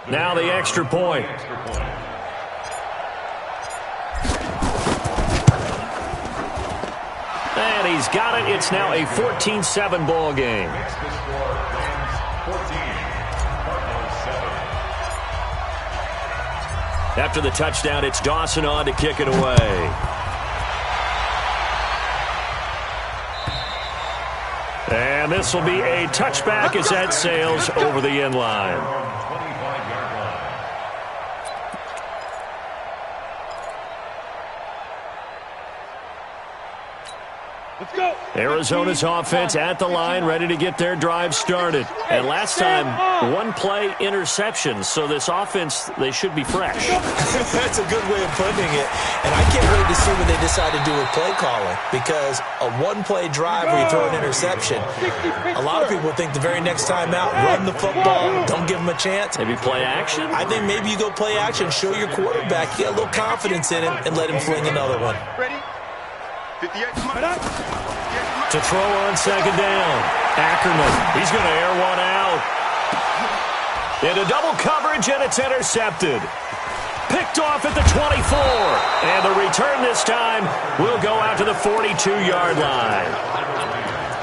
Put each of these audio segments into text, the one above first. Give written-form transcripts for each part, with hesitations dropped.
Now the extra point. And he's got it. It's now a 14-7 ball game. After the touchdown, it's Dawson on to kick it away. And this will be a touchback as that sails over the end line. Arizona's offense at the line, ready to get their drive started. And last time, one-play interception. So this offense, they should be fresh. That's a good way of putting it. And I can't wait to see what they decide to do with play calling. Because a one-play drive where you throw an interception, a lot of people think the very next time out, run the football, don't give them a chance. Maybe play action? I think maybe you go play action, show your quarterback, get a little confidence in him, and let him fling another one. Ready? 58. To throw on second down. Ackerman, he's going to air one out. Into double coverage, and it's intercepted. Picked off at the 24. And the return this time will go out to the 42-yard line.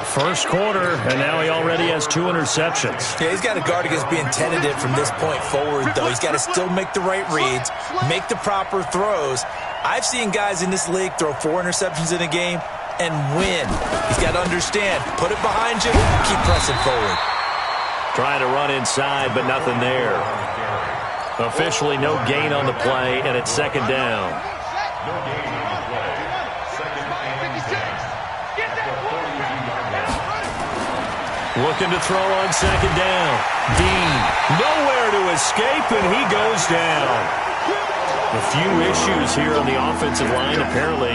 First quarter, and now he already has 2 interceptions. Yeah, he's got to guard against being tentative from this point forward, though. He's got to still make the right reads, make the proper throws. I've seen guys in this league throw 4 interceptions in a game and win. He's got to understand, put it behind you, keep pressing forward. Trying to run inside, but nothing there. Officially no gain on the play, and it's second down. Looking to throw on second down. Dean, nowhere to escape, and he goes down. A few issues here on the offensive line. Apparently,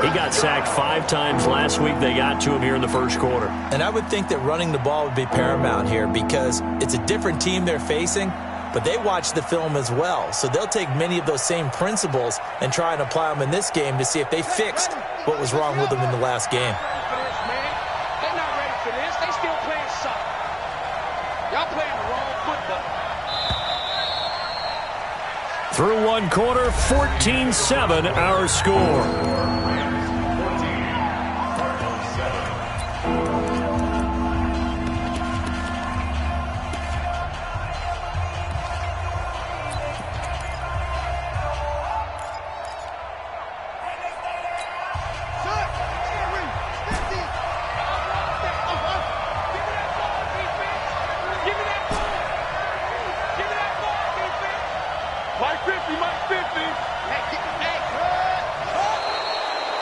he got sacked 5 times last week. They got to him here in the first quarter. And I would think that running the ball would be paramount here because it's a different team they're facing, but they watch the film as well. So they'll take many of those same principles and try and apply them in this game to see if they fixed what was wrong with them in the last game. They're not ready for this. They still playing soccer. Y'all playing the wrong football. Through one quarter, 14-7 our score.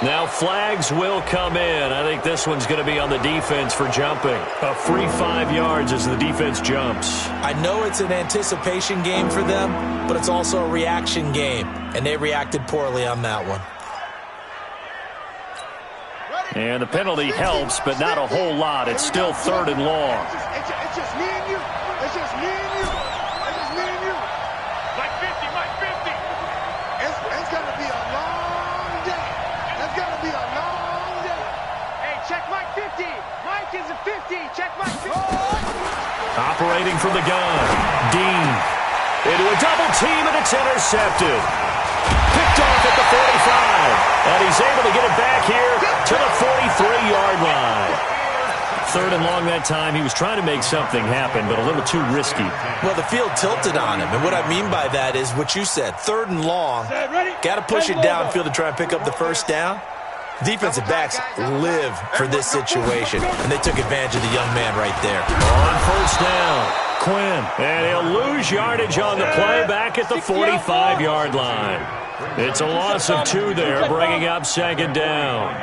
Now flags will come in. I think this one's going to be on the defense for jumping. A free 5 yards as the defense jumps. I know it's an anticipation game for them, but it's also a reaction game, and they reacted poorly on that one. And the penalty helps, but not a whole lot. It's still 3rd and long. It's just me and you. It's just me and you. It's just me and you. Mike 50, Mike 50. It's going to be a long day. It's going to be a long day. Hey, check Mike 50. Mike is a 50. Check Mike 50. Operating from the gun. Dean. Into a double team, and it's intercepted. Picked off at the 45. And he's able to get it back here to the 43-yard line. 3rd and long that time. He was trying to make something happen, but a little too risky. Well, the field tilted on him, and what I mean by that is what you said. 3rd and long. Got to push it downfield to try and pick up the first down. Defensive backs live for this situation, and they took advantage of the young man right there. On first down, Quinn. And he'll lose yardage on the play back at the 45-yard line. It's a loss of 2 there, bringing up second down.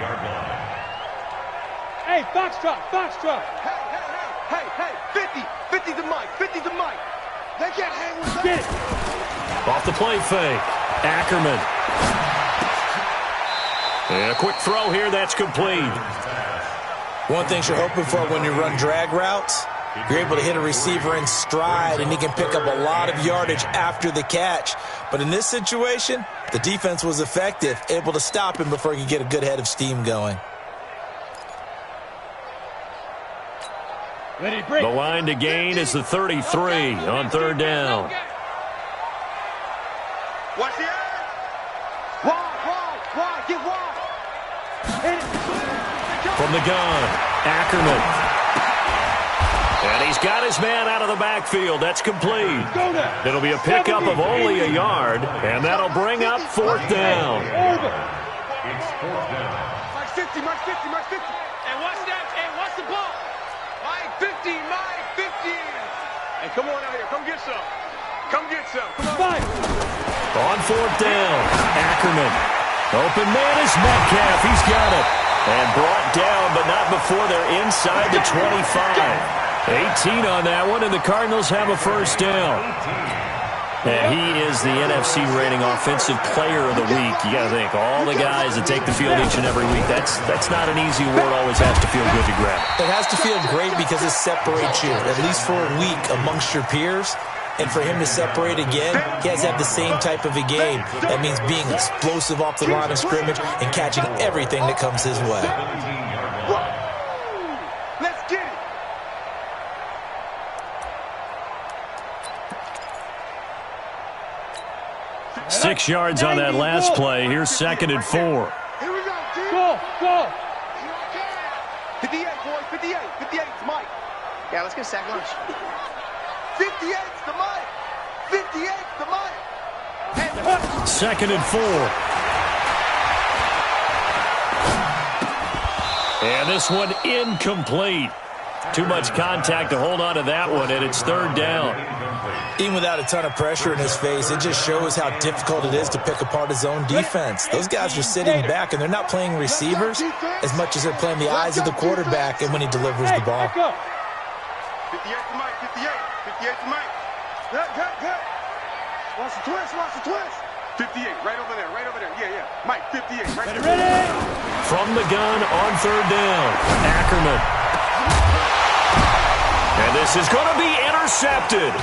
Hey, Foxtrot, Foxtrot. Hey, 50 to Mike, 50 to Mike. They can't hang with that. Get it. Off the play fake, Ackerman. And a quick throw here, that's complete. One thing you're hoping for when you run drag routes, You're able to hit a receiver in stride, and he can pick up a lot of yardage after the catch. But in this situation, the defense was effective, able to stop him before he could get a good head of steam going. The line to gain is the 33 on third down. Watch the edge. Wide, get wide. From the gun, Ackerman. And he's got his man out of the backfield. That's complete. It'll be a pickup of only a yard, and that'll bring up fourth down. It's fourth down. Mike 50. And watch that, and watch the ball. Mike 50. And come on out here, come get some. Come on. On fourth down, Ackerman. Open man is Metcalf. He's got it. And brought down, but not before they're inside the 25. 18 on that one, and the Cardinals have a first down. And he is the NFC rating offensive player of the week. You got to think, all the guys that take the field each and every week, that's not an easy award. Always has to feel good to grab. It has to feel great because it separates you, at least for a week, amongst your peers. And for him to separate again, he has to have the same type of a game. That means being explosive off the line of scrimmage and catching everything that comes his way. Let's get it. 6 yards on that last play. Here's 2nd and 4. Here we go, G. Go. 58, boys, 58. 58's Mike. Yeah, let's get sack lunch. 58's the Mike. 58's the Mike. 2nd and 4. And this one incomplete. Too much contact to hold on to that one, and it's third down. Even without a ton of pressure in his face, it just shows how difficult it is to pick apart his own defense. Those guys are sitting back, and they're not playing receivers as much as they're playing the eyes of the quarterback and when he delivers the ball. 58 to Mike, 58. 58 to Mike. Good. Watch the twist. 58, right over there. Yeah. Mike, 58, right there. Ready? From the gun on third down, Ackerman. And this is going to be intercepted.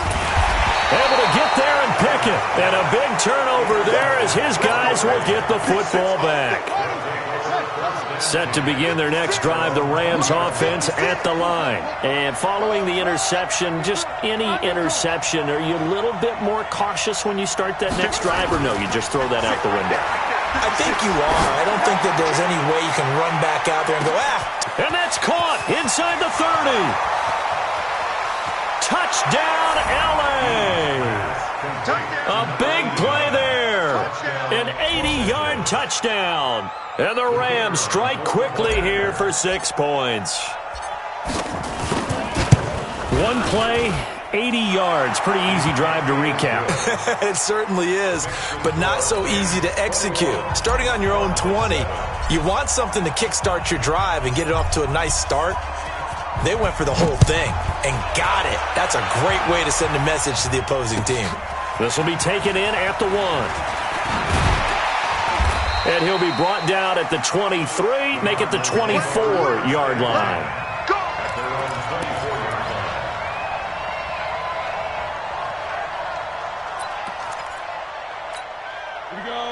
Able to get there and pick it. And a big turnover there as his guys will get the football back. Set to begin their next drive, the Rams offense at the line. And following the interception, just any interception, are you a little bit more cautious when you start that next drive, or no, you just throw that out the window? I think you are. I don't think that there's any way you can run back out there and go, And that's caught inside the 30. Touchdown, L.A. A big play there. An 80-yard touchdown. And the Rams strike quickly here for 6 points. One play, 80 yards. Pretty easy drive to recap. It certainly is, but not so easy to execute. Starting on your own 20, you want something to kickstart your drive and get it off to a nice start. They went for the whole thing and got it. That's a great way to send a message to the opposing team. This will be taken in at the 1. And he'll be brought down at the 23, make it the 24-yard line.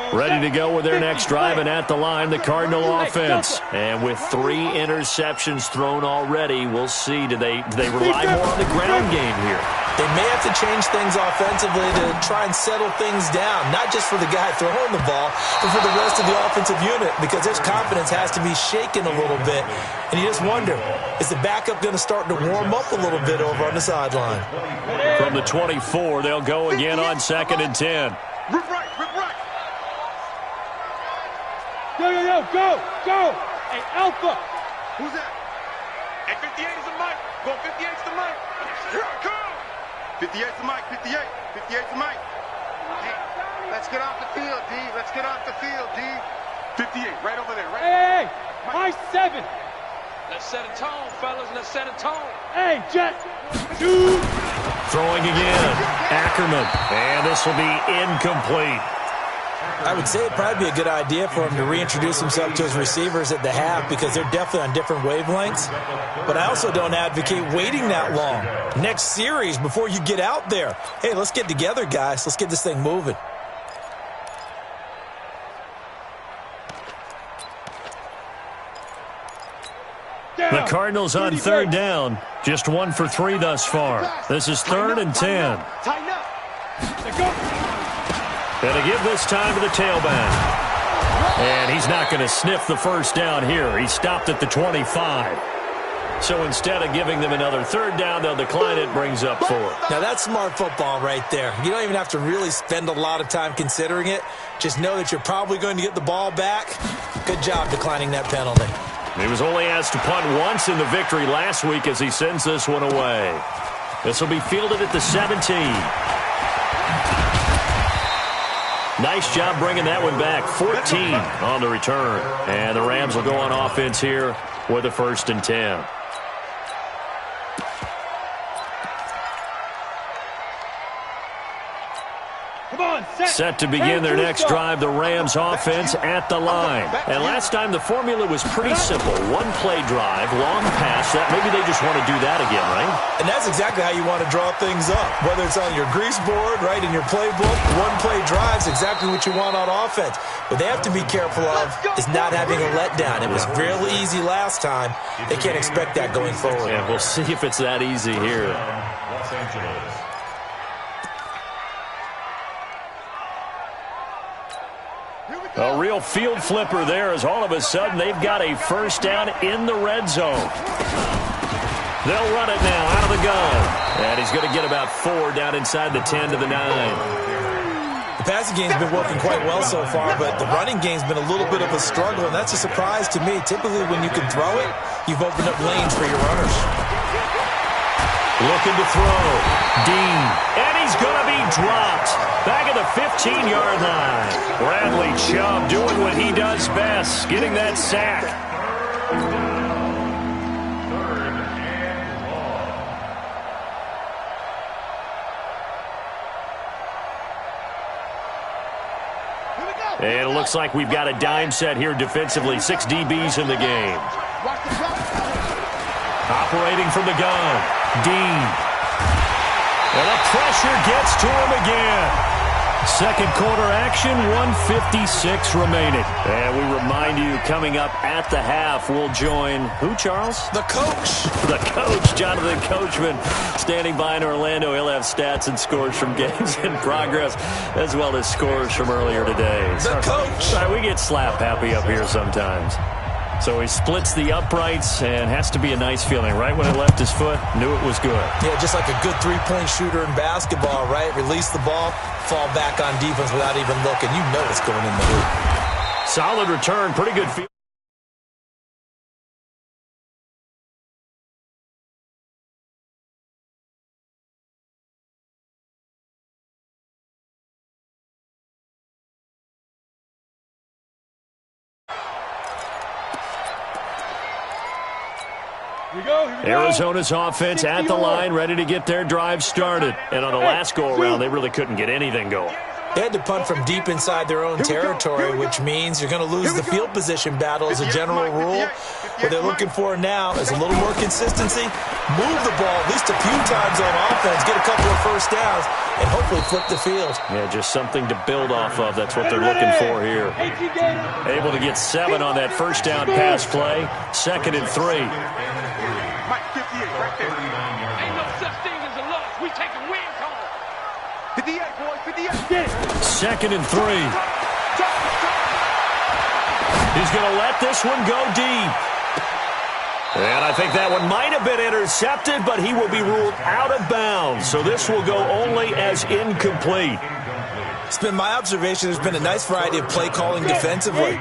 Ready to go with their next drive, and at the line, the Cardinal offense. And with 3 interceptions thrown already, we'll see. Do they rely more on the ground game here? They may have to change things offensively to try and settle things down, not just for the guy throwing the ball, but for the rest of the offensive unit, because his confidence has to be shaken a little bit. And you just wonder, is the backup going to start to warm up a little bit over on the sideline? From the 24, they'll go again on 2nd and 10. Rip right. Go! Hey, Alpha! Who's that? Hey, 58 is the Mike. Go 58 is the Mike. Here I come. 58 is the Mike. 58 is the Mike. Hey, let's get off the field, D. 58, right over there. Right. Hey! My 7! Let's set a tone, fellas. Let's set a tone. Hey, Jet! 2! Throwing again. Ackerman. And this will be incomplete. I would say it'd probably be a good idea for him to reintroduce himself to his receivers at the half because they're definitely on different wavelengths. But I also don't advocate waiting that long. Next series before you get out there. Hey, let's get together, guys. Let's get this thing moving. The Cardinals on third down. Just 1 for 3 thus far. This is 3rd and 10. Tighten up. And to give this time to the tailback. And he's not going to sniff the first down here. He stopped at the 25. So instead of giving them another 3rd down, they'll decline it, brings up 4. Now, that's smart football right there. You don't even have to really spend a lot of time considering it. Just know that you're probably going to get the ball back. Good job declining that penalty. He was only asked to punt once in the victory last week as he sends this one away. This will be fielded at the 17. Nice job bringing that one back. 14 on the return. And the Rams will go on offense here with a 1st and 10. Set to begin their next drive, the Rams offense at the line. And last time the formula was pretty simple. 1-play drive, long pass. That maybe they just want to do that again, right? And that's exactly how you want to draw things up. Whether it's on your grease board, right, in your playbook, 1-play drive is exactly what you want on offense. What they have to be careful of is not having a letdown. It was real easy last time. They can't expect that going forward. Yeah, we'll see if it's that easy here. Los Angeles. A real field flipper there as all of a sudden they've got a 1st down in the red zone. They'll run it now out of the gun. And he's going to get about 4 down inside the 10 to the 9. The passing game's been working quite well so far, but the running game's been a little bit of a struggle, and that's a surprise to me. Typically, when you can throw it, you've opened up lanes for your runners. Looking to throw. Dean. And he's going to be dropped. Back at the 15-yard line. Bradley Chubb doing what he does best, getting that sack. And it looks like we've got a dime set here defensively. 6 DBs in the game. Operating from the gun. Dean. And the pressure gets to him again. Second quarter action, 1:56 remaining. And we remind you, coming up at the half, we'll join who, Charles? The coach. The coach, Jonathan Coachman, standing by in Orlando. He'll have stats and scores from games in progress, as well as scores from earlier today. The coach. Sorry, we get slap happy up here sometimes. So he splits the uprights, and has to be a nice feeling. Right when it left his foot, knew it was good. Yeah, just like a good three-point shooter in basketball, right? Release the ball, fall back on defense without even looking. You know it's going in the hoop. Solid return, pretty good field. Arizona's offense at the line, ready to get their drive started. And on the last go-around, they really couldn't get anything going. They had to punt from deep inside their own territory, which means you're going to lose the field position battle as a general rule. What they're looking for now is a little more consistency, move the ball at least a few times on offense, get a couple of first downs, and hopefully flip the field. Yeah, just something to build off of. That's what they're looking for here. Able to get 7 on that first down pass play. 2nd and 3. Mike 58 right there. Ain't no such thing as a loss. We taking win call. 58, boys, 58. 2nd and 3. He's going to let this one go deep. And I think that one might have been intercepted, but he will be ruled out of bounds. So this will go only as incomplete. It's been my observation there's been a nice variety of play calling defensively.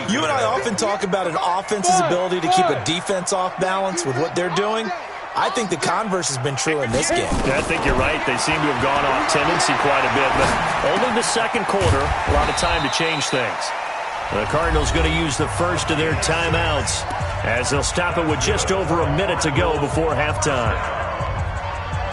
You and I often talk about an offense's ability to keep a defense off balance with what they're doing. I think the converse has been true in this game. Yeah, I think you're right. They seem to have gone off tendency quite a bit, but only the second quarter, a lot of time to change things. The Cardinals going to use the first of their timeouts as they'll stop it with just over a minute to go before halftime.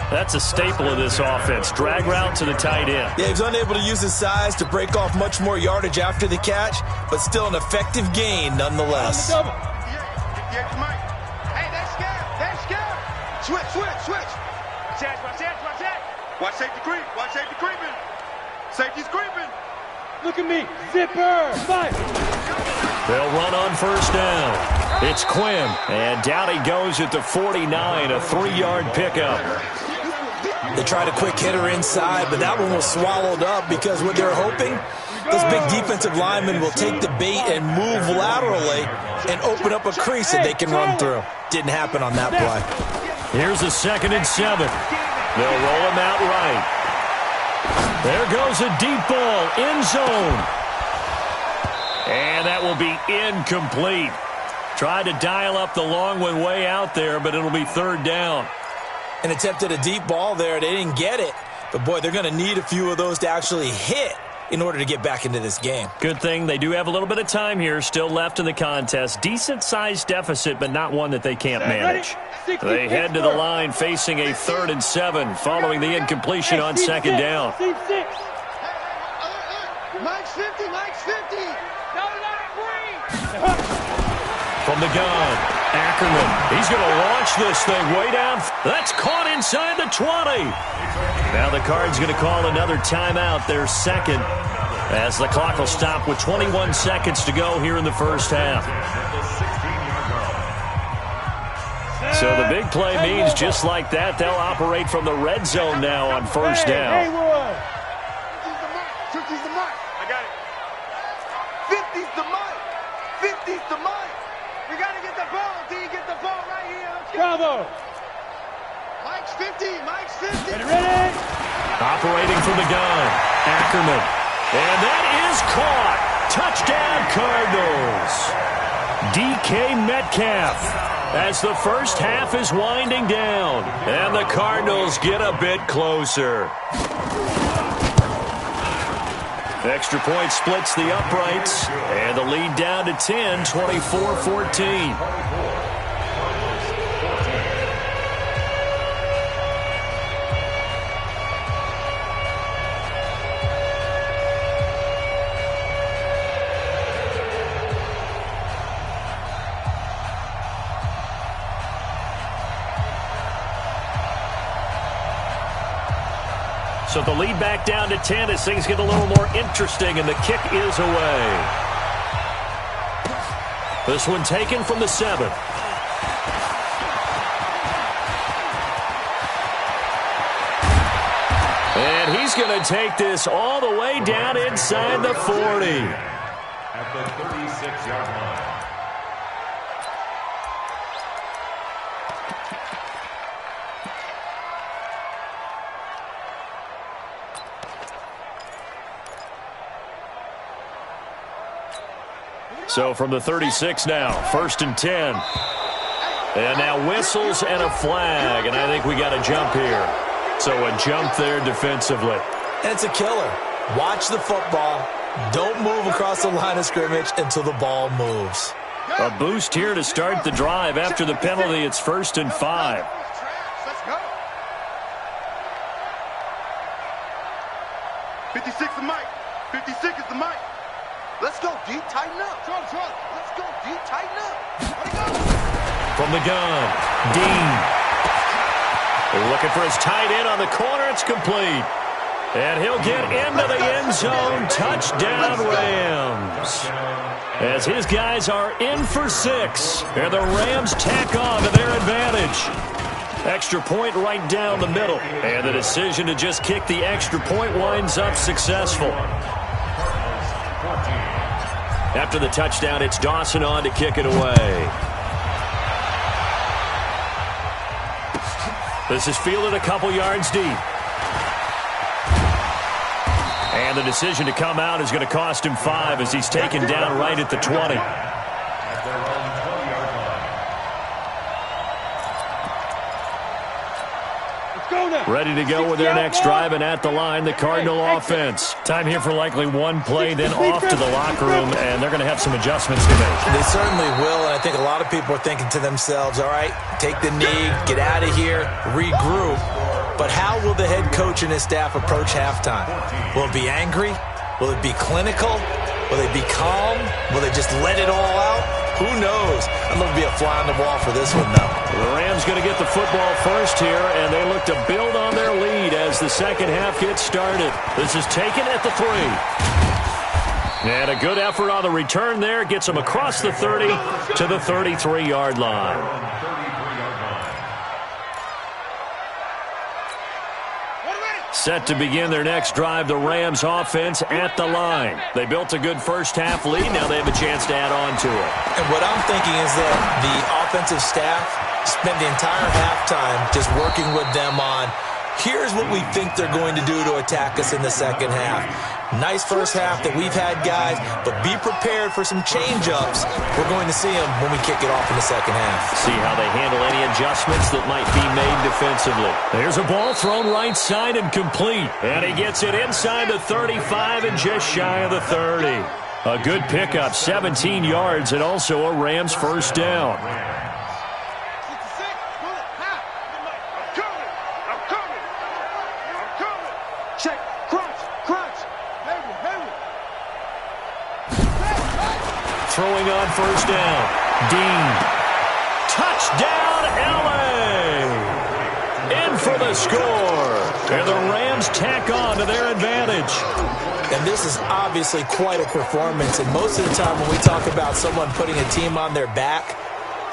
That's a staple of this offense. Drag route to the tight end. Yeah, he's unable to use his size to break off much more yardage after the catch, but still an effective gain nonetheless. Hey, they're scared. They're scared. Switch. Watch safety creep. Watch safety creeping. Safety's creeping. Look at me. Zipper. Fight. They'll run on first down. It's Quinn, and down he goes at the 49, a 3-yard pickup. They tried a quick hitter inside, but that one was swallowed up because what they're hoping, those big defensive linemen will take the bait and move laterally and open up a crease that they can run through. Didn't happen on that play. Here's a 2nd and 7. They'll roll him out right. There goes a deep ball, end zone. And that will be incomplete. Tried to dial up the long one way out there, but it'll be 3rd down. An attempt at a deep ball there. They didn't get it. But, boy, they're going to need a few of those to actually hit in order to get back into this game. Good thing they do have a little bit of time here still left in the contest. Decent-sized deficit, but not one that they can't manage. They head to the line facing a 3rd and 7 following the incompletion on 2nd down. Mike's 50. Don't let it breathe. From the gun, Ackerman. He's going to launch this thing way down. That's caught inside the 20. Now the Cards going to call another timeout, their 2nd, as the clock will stop with 21 seconds to go here in the first half. So the big play means just like that, they'll operate from the red zone now on first down. 50's the mark. I got it. 50's the mark. 50's the mark. We got to get the ball. D, get the ball right here. Let's go. Bravo. Mike's 50. Ready? Operating from the gun, Ackerman. And that is caught. Touchdown, Cardinals. DK Metcalf, as the first half is winding down. And the Cardinals get a bit closer. Extra point splits the uprights, and the lead down to 10, 24-14. So the lead back down to 10 as things get a little more interesting, and the kick is away. This one taken from the 7. And he's going to take this all the way down inside the 40. At the 36-yard line. So from the 36 now, 1st and 10. And now whistles and a flag, and I think we got a jump here. So a jump there defensively. And it's a killer. Watch the football. Don't move across the line of scrimmage until the ball moves. A boost here to start the drive after the penalty. It's 1st and 5. Let's go. 56 is Mike. 56 is the Mike. Let's go, D. Tighten up. Let's go, D. Tighten up. From the gun, Dean. They're looking for his tight end on the corner. It's complete. And he'll get into the end zone. Touchdown, Rams. As his guys are in for 6. And the Rams tack on to their advantage. Extra point right down the middle. And the decision to just kick the extra point winds up successful. After the touchdown, it's Dawson on to kick it away. This is fielded a couple yards deep. And the decision to come out is going to cost him 5 as he's taken down right at the 20. Ready to go with their next drive, and at the line, the Cardinal offense. Time here for likely one play, then off to the locker room, and they're going to have some adjustments to make. They certainly will, and I think a lot of people are thinking to themselves, all right, take the knee, get out of here, regroup. But how will the head coach and his staff approach halftime? Will it be angry? Will it be clinical? Will they be calm? Will they just let it all out? Who knows? I'd love to be a fly on the wall for this one, though. The Rams going to get the football first here, and they look to build on their lead as the second half gets started. This is taken at the 3. And a good effort on the return there. Gets them across the 30 to the 33-yard line. Set to begin their next drive, the Rams offense at the line. They built a good first-half lead. Now they have a chance to add on to it. And what I'm thinking is that the offensive staff spent the entire halftime just working with them on, here's what we think they're going to do to attack us in the second half. Nice first half that we've had, guys, but be prepared for some change-ups. We're going to see them when we kick it off in the second half. See how they handle any adjustments that might be made defensively. There's a ball thrown right side and complete. And he gets it inside the 35 and just shy of the 30. A good pickup, 17 yards, and also a Rams first down. Throwing on first down. Dean. Touchdown, L.A. In for the score. And the Rams tack on to their advantage. And this is obviously quite a performance. And most of the time when we talk about someone putting a team on their back,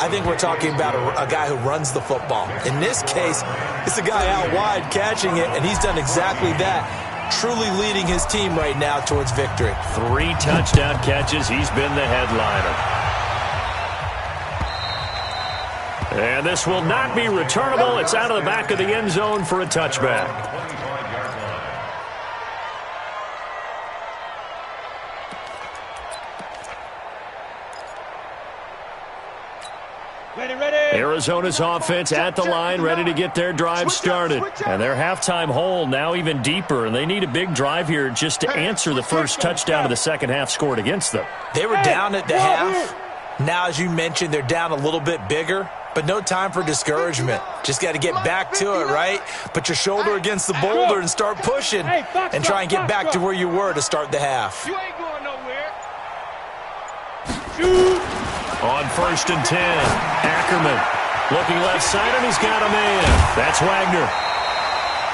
I think we're talking about a guy who runs the football. In this case, it's a guy out wide catching it, and he's done exactly that. Truly leading his team right now towards victory. 3 touchdown catches. He's been the headliner. And this will not be returnable. It's out of the back of the end zone for a touchback. Arizona's offense at the line, ready to get their drive started. And their halftime hole now even deeper, and they need a big drive here just to answer the first touchdown of the second half scored against them. They were down at the half. Now, as you mentioned, they're down a little bit bigger, but no time for discouragement. Just got to get back to it, right? Put your shoulder against the boulder and start pushing and try and get back to where you were to start the half. You ain't going nowhere. On first and 10, Ackerman looking left side, and he's got a man. That's Wagner.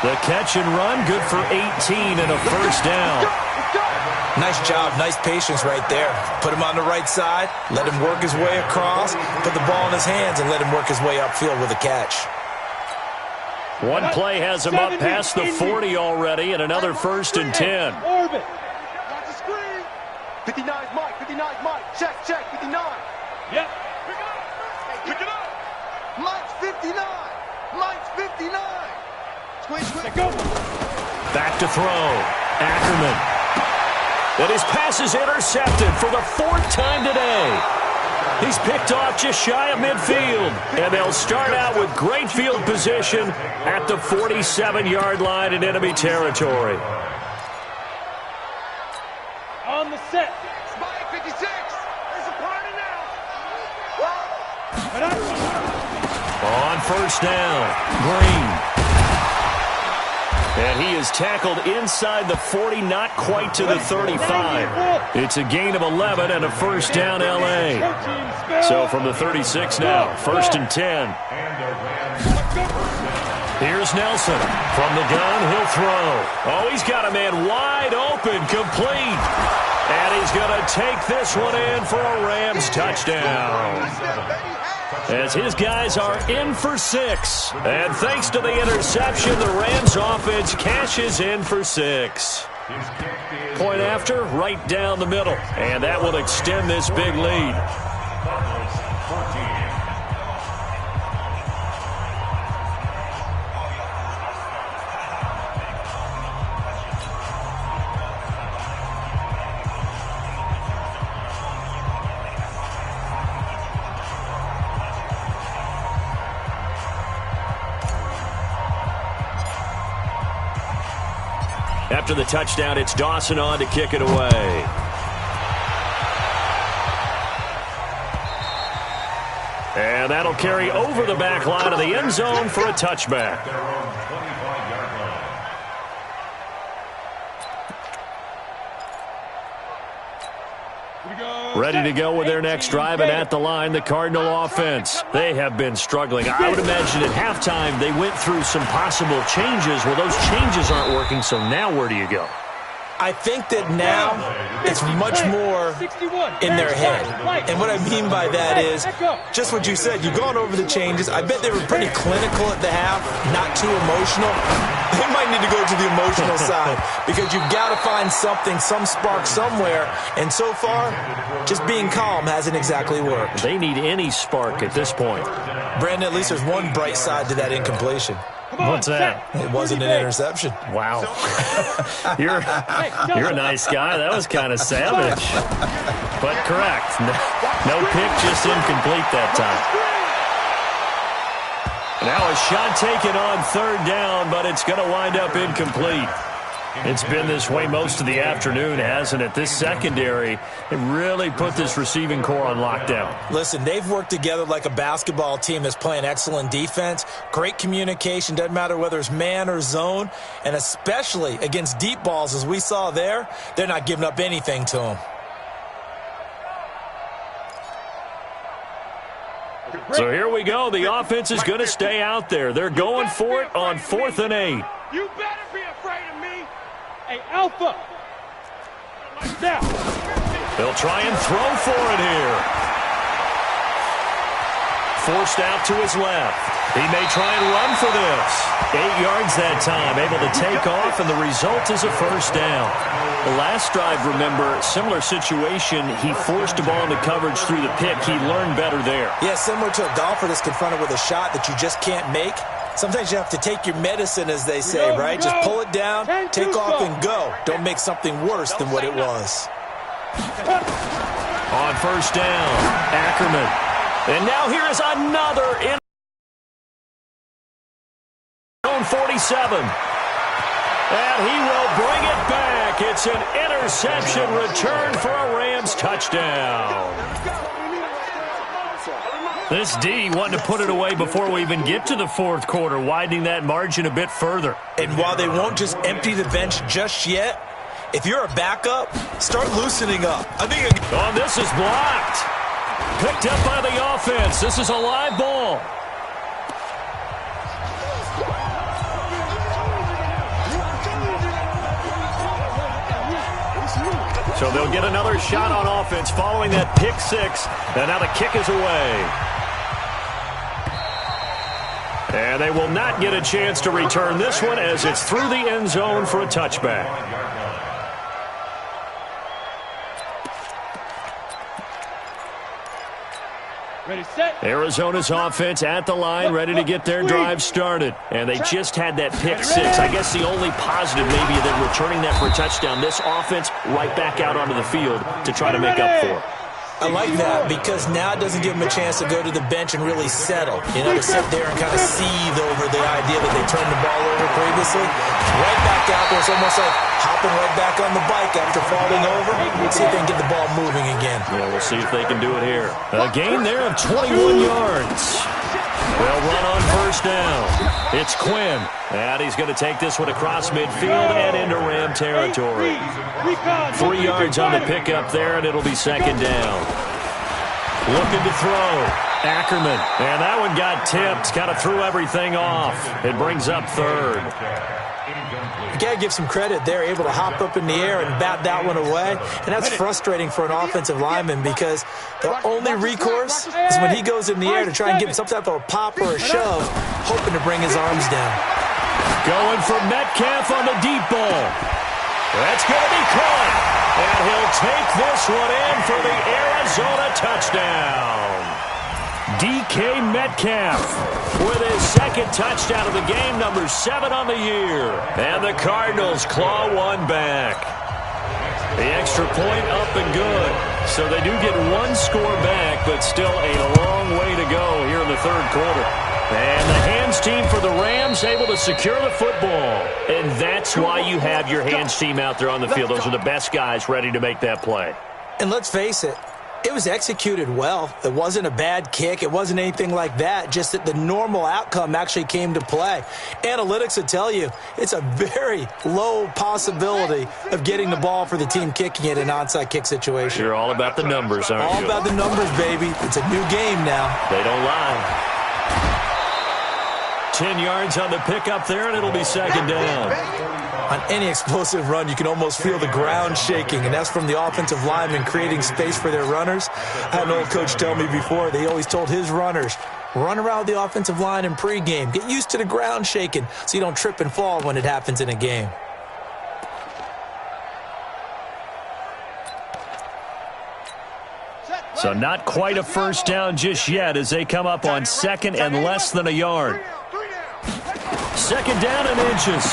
The catch and run, good for 18 and a first down. Nice job, nice patience right there. Put him on the right side, let him work his way across, put the ball in his hands, and let him work his way upfield with a catch. One play has him up past the 40 already, and another first and 10. Got the screen. 59's Mike, 59's Mike. Check, 59. Yep. Pick it up. Mike's 59. Mike's 59. Squeeze. Go. Back to throw. Ackerman. And his pass is intercepted for the 4th time today. He's picked off just shy of midfield. And they'll start out with great field position at the 47-yard line in enemy territory. On the set. Mike 56. It's a party now. On first down, Green. And he is tackled inside the 40, not quite to the 35. It's a gain of 11 and a first down, L.A. So from the 36 now, first and 10. Here's Nelson. From the gun, he'll throw. Oh, he's got a man wide open, complete. And he's going to take this one in for a Rams touchdown. As his guys are in for 6. And thanks to the interception, the Rams offense cashes in for 6. Point after, right down the middle. And that will extend this big lead. After the touchdown, it's Dawson on to kick it away. And that'll carry over the back line of the end zone for a touchback. Ready to go with their next drive, and at the line, the Cardinal offense. They have been struggling. I would imagine at halftime they went through some possible changes. Well, those changes aren't working, so now where do you go? I think that now it's much more in their head. And what I mean by that is just what you said. You've gone over the changes. I bet they were pretty clinical at the half, not too emotional. They might need to go to the emotional side because you've got to find something, some spark somewhere. And so far, just being calm hasn't exactly worked. They need any spark at this point. Brandon, at least there's one bright side to that incompletion. What's that? It wasn't an interception. Wow. You're a nice guy. That was kind of savage. But correct. No pick, just incomplete that time. Now a shot taken on third down, but it's going to wind up incomplete. It's been this way most of the afternoon, hasn't it? This secondary, it really put this receiving core on lockdown. Listen, they've worked together like a basketball team that's playing excellent defense. Great communication, doesn't matter whether it's man or zone. And especially against deep balls, as we saw there, they're not giving up anything to them. So here we go. The offense is going to stay out there. They're going for it on 4th and 8. You better be afraid of me. Hey, Alpha. Now. They'll try and throw for it here. Forced out to his left. He may try and run for this. 8 yards that time, able to take off, and the result is a first down. The last drive, remember, similar situation. He forced a ball into coverage through the pick. He learned better there. Yeah, similar to a golfer that's confronted with a shot that you just can't make. Sometimes you have to take your medicine, as they say, right? Just pull it down, take off, and go. Don't make something worse than what it was. On first down, Ackerman. And now here is another in zone 47. And he will bring it back. It's an interception return for a Rams touchdown. This D wanting to put it away before we even get to the fourth quarter, widening that margin a bit further. And while they won't just empty the bench just yet, if you're a backup, start loosening up. Oh, this is blocked. Picked up by the offense. This is a live ball. So they'll get another shot on offense following that pick six. And now the kick is away. And they will not get a chance to return this one as it's through the end zone for a touchback. Ready, set. Arizona's offense at the line, ready to get their drive started. And they just had that pick six. I guess the only positive maybe they're returning that for a touchdown. This offense right back out onto the field to try to make up for it. I like that because now it doesn't give them a chance to go to the bench and really settle. You know, to sit there and kind of seethe over the idea that they turned the ball over previously. Right back out there. It's almost like hopping right back on the bike after falling over. Let's see if they can get the ball moving again. Yeah, we'll see if they can do it here. A gain there of 21 yards. They'll run on first down. It's Quinn. And he's going to take this one across midfield and into Ram territory. 3 yards on the pickup there, and it'll be second down. Looking to throw. Ackerman. And that one got tipped. Kind of threw everything off. It brings up third. You got to give some credit. They're able to hop up in the air and bat that one away. And that's frustrating for an offensive lineman because the only recourse is when he goes in the air to try and get some type of a pop or a shove, hoping to bring his arms down. Going for Metcalf on the deep ball. That's going to be caught. And he'll take this one in for the Arizona touchdown. DK Metcalf with his second touchdown of the game, number 7 on the year. And the Cardinals claw one back. The extra point up and good. So they do get one score back, but still a long way to go here in the third quarter. And the hands team for the Rams able to secure the football. And that's why you have your hands team out there on the field. Those are the best guys ready to make that play. And let's face it, It was executed well. It wasn't a bad kick. It wasn't anything like that, just that the normal outcome actually came to play. Analytics will tell you it's a very low possibility of getting the ball for the team kicking it in an onside kick situation. You're all about the numbers, aren't you? All about the numbers, baby. It's a new game now. They don't lie. 10 yards on the pickup there, and it'll be second down. On any explosive run, you can almost feel the ground shaking, and that's from the offensive linemen creating space for their runners. I had an old coach tell me before, they always told his runners, run around the offensive line in pregame. Get used to the ground shaking so you don't trip and fall when it happens in a game. So not quite a first down just yet as they come up on second and less than a yard. Second down and inches.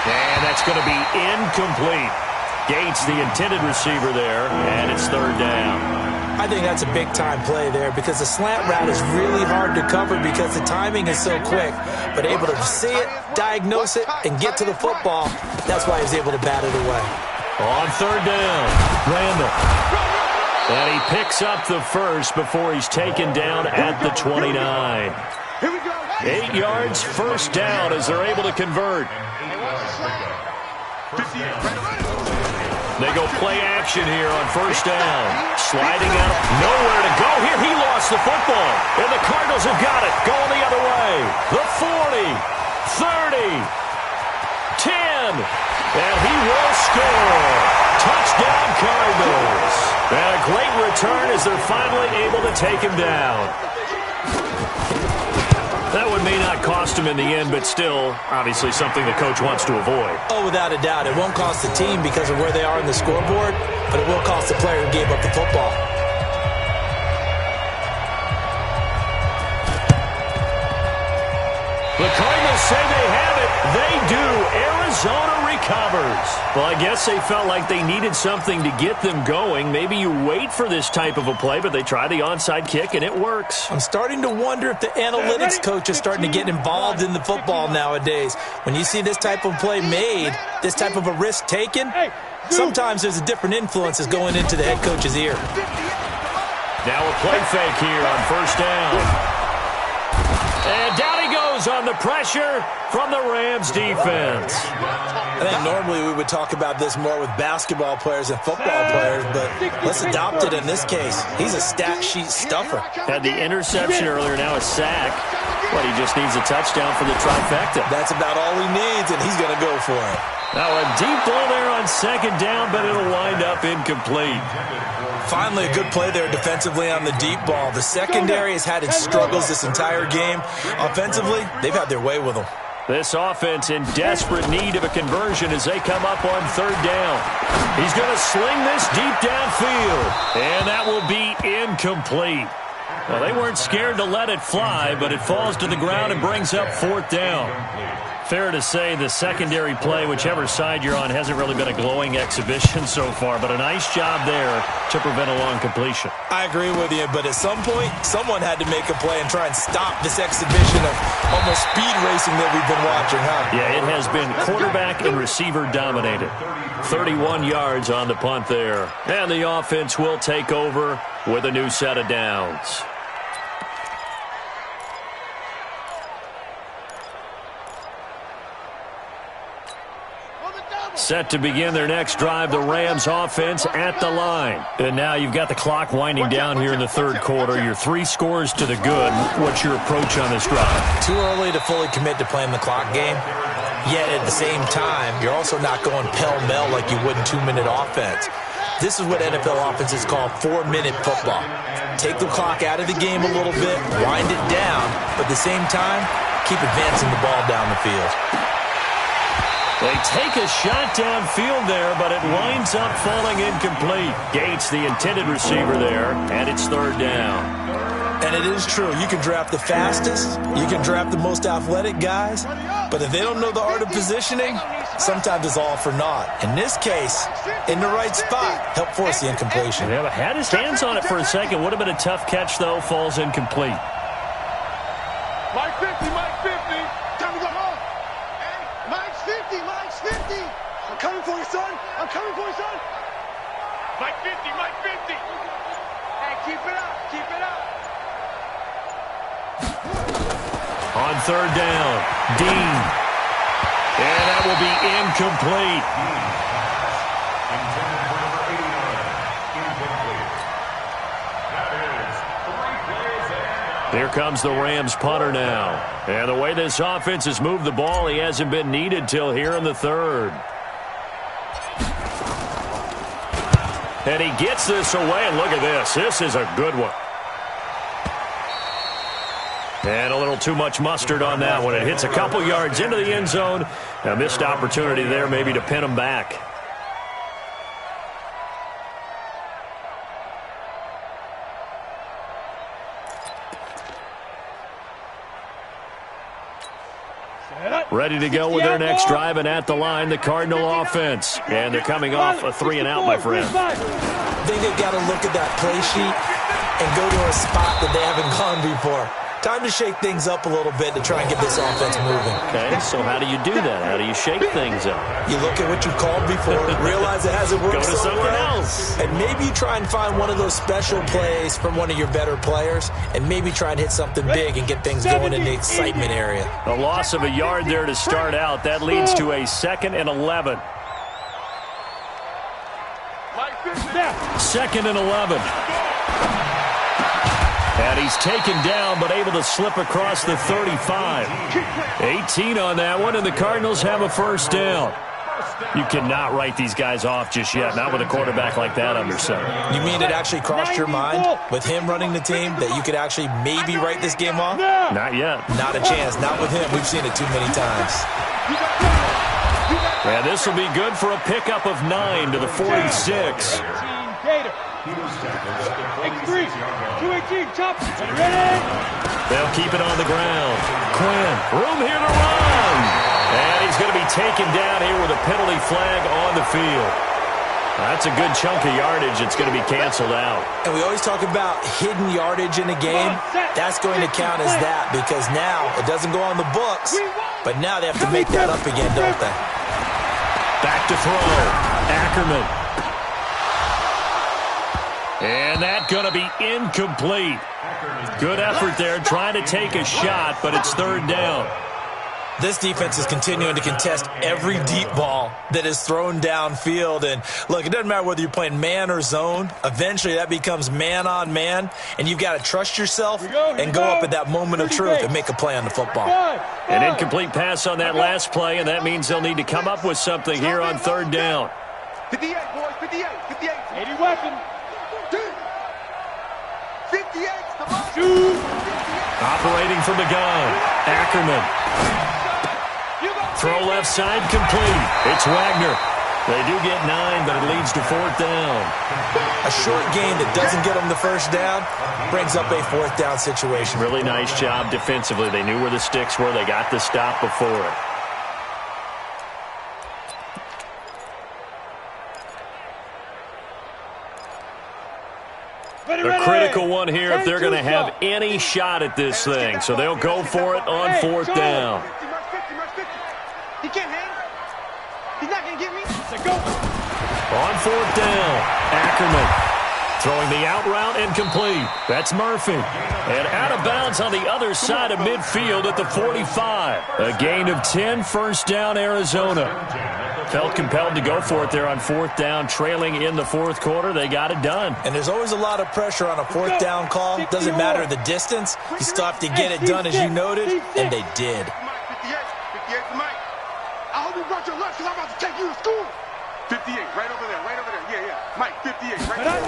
And that's going to be incomplete. Gates, the intended receiver there, and it's third down. I think that's a big-time play there because the slant route is really hard to cover because the timing is so quick. But able to see it, diagnose it, and get to the football, that's why he was able to bat it away. On third down, Randall. And he picks up the first before he's taken down at the 29. 8 yards, first down as they're able to convert. They go play action here on first down. Sliding out, nowhere to go here. He lost the football, and the Cardinals have got it. Going the other way. The 40, 30, 10, and he will score. Touchdown, Cardinals. And a great return as they're finally able to take him down. That one may not cost him in the end, but still, obviously something the coach wants to avoid. Oh, without a doubt. It won't cost the team because of where they are in the scoreboard, but it will cost the player who gave up the football. The Cardinals say they have it. They do. Arizona recovers. Well, I guess they felt like they needed something to get them going. Maybe you wait for this type of a play, but they try the onside kick, and it works. I'm starting to wonder if the analytics coach is starting to get involved in the football nowadays. When you see this type of play made, this type of a risk taken, sometimes there's a different influences going into the head coach's ear. Now a play fake here on first down. And down he goes on the pressure from the Rams defense. I think normally we would talk about this more with basketball players and football players, but let's adopt it in this case. He's a stat sheet stuffer. Had the interception earlier, now a sack. But he just needs a touchdown for the trifecta. That's about all he needs, and he's going to go for it. Now a deep ball there on second down, but it'll wind up incomplete. Finally, a good play there defensively on the deep ball. The secondary has had its struggles this entire game. Offensively, they've had their way with them. This offense in desperate need of a conversion as they come up on third down. He's going to sling this deep downfield, and that will be incomplete. Well, they weren't scared to let it fly, but it falls to the ground and brings up fourth down. Fair to say the secondary play, whichever side you're on, hasn't really been a glowing exhibition so far, but a nice job there to prevent a long completion. I agree with you, but at some point, someone had to make a play and try and stop this exhibition of almost speed racing that we've been watching, huh? Yeah, it has been quarterback and receiver dominated. 31 yards on the punt there. And the offense will take over with a new set of downs. Set to begin their next drive, the Rams offense at the line. And now you've got the clock winding down here in the third quarter. You're 3 scores to the good. What's your approach on this drive? Too early to fully commit to playing the clock game. Yet at the same time, you're also not going pell-mell like you would in 2-minute offense. This is what NFL offenses call 4-minute football. Take the clock out of the game a little bit, wind it down, but at the same time, keep advancing the ball down the field. They take a shot downfield there, but it winds up falling incomplete. Gates, the intended receiver there, and it's third down. And it is true. You can draft the fastest, you can draft the most athletic guys, but if they don't know the art of positioning, sometimes it's all for naught. In this case, in the right spot, help force the incompletion. Yeah, had his hands on it for a second. Would have been a tough catch, though. Falls incomplete. Mike 50, Mike 50. Time to go home. Hey, Mike's 50, Mike's 50. I'm coming for you, son. I'm coming for you, son. Mike 50, Mike 50. Hey, keep it up. Keep it up. On third down, Dean. And that will be incomplete. Intended for number 89. Incomplete. That is 3 plays and Here comes the Rams punter now. And the way this offense has moved the ball, he hasn't been needed till here in the third. And he gets this away, and look at this. This is a good one. And a little too much mustard on that one. It hits a couple yards into the end zone. A missed opportunity there maybe to pin him back. Ready to go with their next drive, and at the line, the Cardinal offense. And they're coming off a 3-and-out, my friend. I think they've got to look at that play sheet and go to a spot that they haven't gone before. Time to shake things up a little bit to try and get this offense moving. Okay, so how do you do that? How do you shake things up? You look at what you called before, realize it hasn't worked Go to something somewhere else. and maybe you try and find one of those special plays from one of your better players, and maybe try and hit something big and get things going in the excitement area. A loss of a yard there to start out. That leads to a 2nd and 11. Mike 50. 2nd and 11. And he's taken down, but able to slip across the 35. 18 on that one, and the Cardinals have a first down. You cannot write these guys off just yet, not with a quarterback like that under center. You mean it actually crossed your mind with him running the team that you could actually maybe write this game off? Not yet. Not a chance. Not with him. We've seen it too many times. And this will be good for a pickup of 9 to the 46. Gator. X3. 218. Chop. Ready? They'll keep it on the ground. Quinn, room here to run. And he's going to be taken down here with a penalty flag on the field. That's a good chunk of yardage. It's going to be canceled out. And we always talk about hidden yardage in a game. That's going to count as that because now it doesn't go on the books, but now they have to make that up again, don't they? Back to throw. Ackerman. And that's going to be incomplete. Good effort there trying to take a shot, but it's third down. This defense is continuing to contest every deep ball that is thrown downfield. And, look, it doesn't matter whether you're playing man or zone. Eventually that becomes man on man, and you've got to trust yourself and go up at that moment of truth and make a play on the football. An incomplete pass on that last play, and that means they'll need to come up with something here on third down. 58, boys, 58, 58. 80 weapon. 58, come on. Shoot. Operating from the gun. Ackerman. Throw left side complete. It's Wagner. They do get 9, but it leads to fourth down. A short game that doesn't get them the first down brings up a fourth down situation. Really nice job defensively. They knew where the sticks were. They got the stop before it. A critical one here if they're going to have any shot at this thing. So they'll go for it on fourth down. He can't hang. He's not going to get me. On fourth down, Ackerman throwing the out route incomplete. That's Murphy. And out of bounds on the other side of midfield at the 45. A gain of 10, first down, Arizona. Felt compelled to go for it there on fourth down, trailing in the fourth quarter. They got it done. And there's always a lot of pressure on a fourth down call. Doesn't matter the distance. You still have to get it done, as you noted, and they did. 58 for Mike. I hope you brought your lunch because I'm about to take you to school. 58, right over there, right over there. Yeah, yeah. Mike, 58, right there.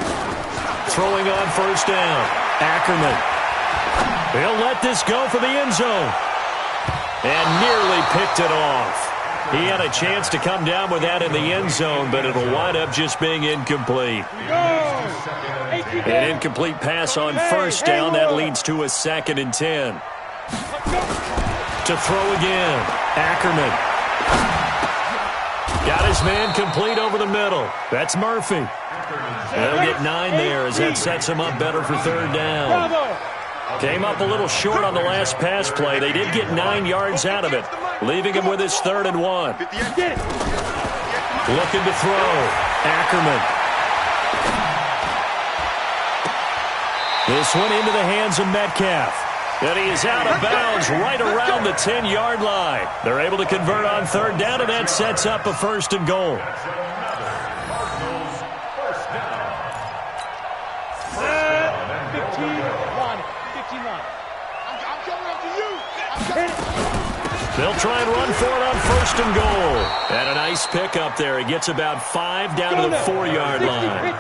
Throwing on first down, Ackerman. He'll let this go for the end zone. And nearly picked it off. He had a chance to come down with that in the end zone, but it'll wind up just being incomplete. An incomplete pass on first down. That leads to a 2nd and 10. To throw again, Ackerman. Got his man complete over the middle. That's Murphy. They'll get 9 there as that sets him up better for third down. Came up a little short on the last pass play. They did get 9 yards out of it, leaving him with his 3rd and 1. Looking to throw. Ackerman. This one into the hands of Metcalf. And he is out of bounds right around the 10-yard line. They're able to convert on third down, and that sets up a 1st and goal. They'll try and run for it on 1st and goal. And a nice pick up there. He gets about 5 down to the 4-yard line.